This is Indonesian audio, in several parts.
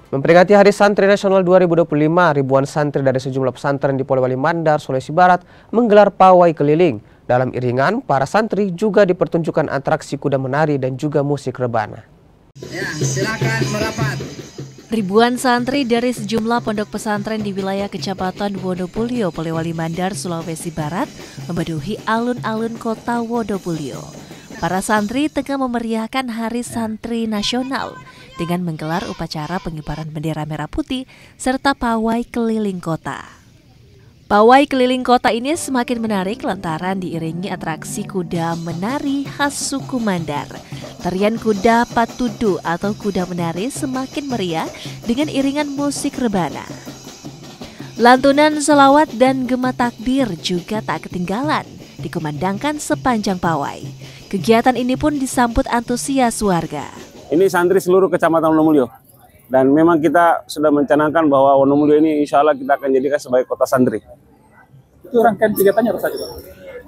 Memperingati Hari Santri Nasional 2025, ribuan santri dari sejumlah pesantren di Polewali Mandar, Sulawesi Barat menggelar pawai keliling. Dalam iringan, para santri juga dipertunjukkan atraksi kuda menari dan juga musik rebana. Ya, silakan merapat. Ribuan santri dari sejumlah pondok pesantren di wilayah Kecamatan Wonopulio, Polewali Mandar, Sulawesi Barat memenuhi alun-alun kota Wonopulio. Para santri tengah memeriahkan Hari Santri Nasional dengan menggelar upacara pengibaran bendera merah putih serta pawai keliling kota. Pawai keliling kota ini semakin menarik lantaran diiringi atraksi kuda menari khas suku Mandar. Tarian kuda patudu atau kuda menari semakin meriah dengan iringan musik rebana. Lantunan selawat dan gema takbir juga tak ketinggalan dikumandangkan sepanjang pawai. Kegiatan ini pun disambut antusias warga. Ini santri seluruh Kecamatan Wonopulio. Dan memang kita sudah mencanangkan bahwa Wonopulio ini insya Allah kita akan jadikan sebagai kota santri. Itu rangkaian kegiatannya apa saja, Pak?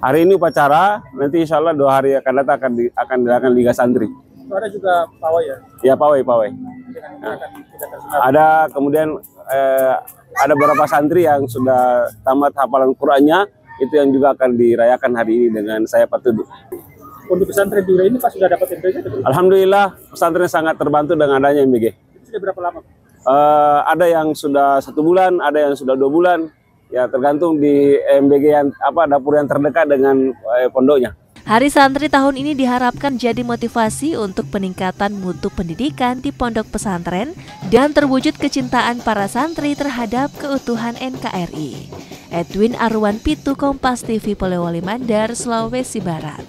Hari ini upacara, nanti insya Allah 2 hari akan datang akan dilakukan Liga Santri. Itu ada juga pawai ya? Ya, pawai. Nah, ada kemudian ada beberapa santri yang sudah tamat hafalan Qur'annya, itu yang juga akan dirayakan hari ini dengan saya patudu. Untuk pesantren juga ini Pak sudah dapat MBG? Alhamdulillah pesantren sangat terbantu dengan adanya MBG. Itu sudah berapa lama? Ada yang sudah 1 bulan, ada yang sudah 2 bulan. Ya tergantung di MBG yang dapur yang terdekat dengan pondoknya. Hari Santri tahun ini diharapkan jadi motivasi untuk peningkatan mutu pendidikan di pondok pesantren dan terwujud kecintaan para santri terhadap keutuhan NKRI. Edwin Arwan Pitu, Kompas TV, Polewali Mandar, Sulawesi Barat.